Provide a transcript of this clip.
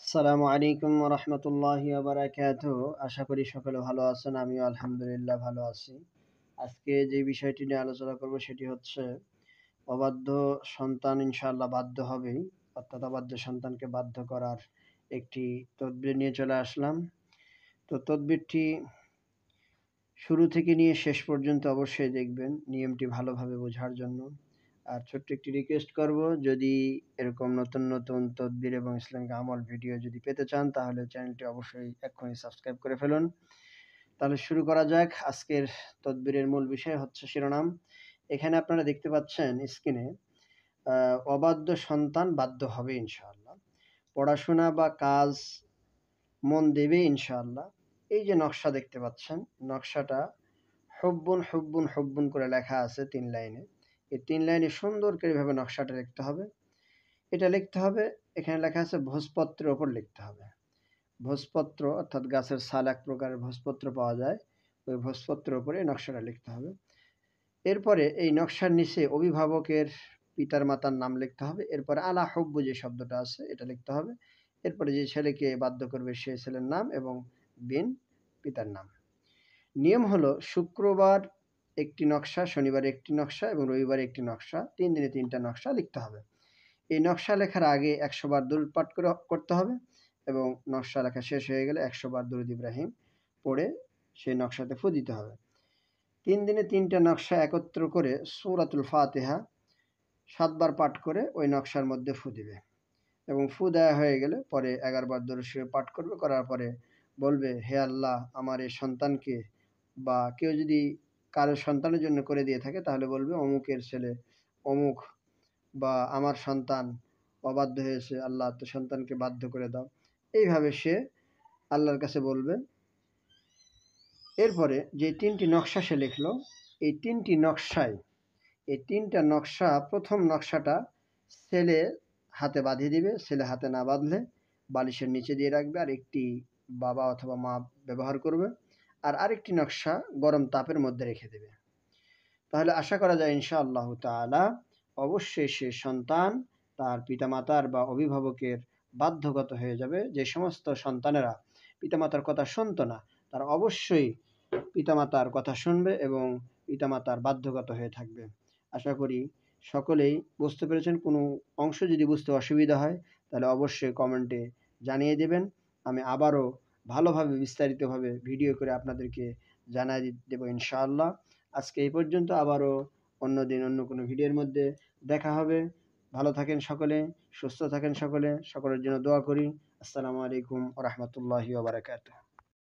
আসসালামু আলাইকুম ওয়া রাহমাতুল্লাহি ওয়া বারাকাতুহু। আশা করি সকলে ভালো আছেন। আমিও আলহামদুলিল্লাহ ভালো আছি। আজকে যে বিষয়টি নিয়ে আলোচনা করব সেটি হচ্ছে অবাধ্য সন্তান ইনশাআল্লাহ বাধ্য হবেই। অর্থাৎ অবাধ্য সন্তানকে বাধ্য করার একটি তদবির নিয়ে চলে আসলাম। তো তদবিরটি শুরু থেকে নিয়ে শেষ পর্যন্ত অবশ্যই দেখবেন নিয়মটি ভালোভাবে বোঝার জন্য। আর ছোট্ট একটি রিকোয়েস্ট করব, যদি এরকম নতুন নতুন তদবির এবং ইসলামিক আমল ভিডিও যদি পেতে চান তাহলে চ্যানেলটি অবশ্যই এক্ষুনি সাবস্ক্রাইব করে ফেলুন। তাহলে শুরু করা যাক। আজকের তদবিরের মূল বিষয় হচ্ছে শিরোনাম। এখানে আপনারা দেখতে পাচ্ছেন স্ক্রিনে, অবাধ্য সন্তান বাধ্য হবে ইনশাআল্লাহ, পড়াশোনা বা কাজ মন দেবে ইনশাআল্লাহ। এই যে নকশা দেখতে পাচ্ছেন, নকশাটা হুব্বুন হুব্বুন হুব্বুন করে লেখা আছে ৩ লাইনে। এই ৩ লাইনে সুন্দর করে এভাবে নকশাটা লিখতে হবে। এটা লিখতে হবে, এখানে লেখা আছে ভোজপত্রের ওপর লিখতে হবে। ভোজপত্র অর্থাৎ গাছের ছাল এক প্রকারের ভোজপত্র পাওয়া যায়, ওই ভোজপত্রের ওপরে এই নকশাটা লিখতে হবে। এরপরে এই নকশার নিচে অভিভাবকের পিতার মাতার নাম লিখতে হবে। এরপরে আলা হুব্বু যে শব্দটা আছে এটা লিখতে হবে। এরপরে যে ছেলেকে বাধ্য করবে সেই ছেলের নাম এবং বিন পিতার নাম। নিয়ম হলো শুক্রবার একটি নকশা, শনিবারে একটি নকশা এবং রবিবারে একটি নকশা, ৩ দিনে ৩টা নকশা লিখতে হবে। এই নকশা লেখার আগে ১০০ বার দুরূদ পাঠ করতে হবে এবং নকশা লেখা শেষ হয়ে গেলে ১০০ বার দুরূদ ইব্রাহিম পড়ে সেই নকশাতে ফু দিতে হবে। ৩ দিনে ৩টা নকশা একত্র করে সূরাতুল ফাতিহা ৭ বার পাঠ করে ওই নকশার মধ্যে ফু দিবে এবং ফু দেওয়া হয়ে গেলে পরে ১১ বার দরুদ শরীফ পাঠ করবে। করার পরে বলবে, হে আল্লাহ, আমার এই সন্তানকে, বা কেউ যদি কারো সন্তানের জন্য করে দিয়ে থাকে তাহলে বলবে অমুকের ছেলে অমুক, বা আমার সন্তান অবাধ্য হয়েছে, আল্লাহ তো সন্তানকে বাধ্য করে দাও। এইভাবে সে আল্লাহর কাছে বলবে। এরপরে যে ৩টি নকশা সে লিখলো, এই ৩টি নকশায়, এই ৩টা নকশা, প্রথম নকশাটা ছেলে হাতে বাঁধিয়ে দিবে। ছেলে হাতে না বাঁধলে বালিশের নিচে দিয়ে রাখবে, আর একটি বাবা অথবা মা ব্যবহার করবে, আর আরেকটি নকশা গরম তাপের মধ্যে রেখে দেবে। তাহলে আশা করা যায় ইনশাআল্লাহু তাআলা অবশ্যই সে সন্তান তার পিতামাতার বা অভিভাবকের বাধ্যগত হয়ে যাবে। যে সমস্ত সন্তানেরা পিতামাতার কথা শুনতো না, তারা অবশ্যই পিতামাতার কথা শুনবে এবং পিতামাতার বাধ্যগত হয়ে থাকবে। আশা করি সকলেই বুঝতে পেরেছেন। কোনো অংশ যদি বুঝতে অসুবিধা হয় তাহলে অবশ্যই কমেন্টে জানিয়ে দেবেন। আমি আবারও ভালোভাবে বিস্তারিতভাবে ভিডিও করে আপনাদেরকে জানিয়ে দেব ইনশাআল্লাহ। আজকে এই পর্যন্ত, আবারও অন্যদিন অন্য কোনো ভিডিওর মধ্যে দেখা হবে। ভালো থাকেন সকলে, সুস্থ থাকেন সকলে, সকলের জন্য দোয়া করি। আসসালামু আলাইকুম ওয়া রাহমাতুল্লাহি ওয়া বারাকাতুহু।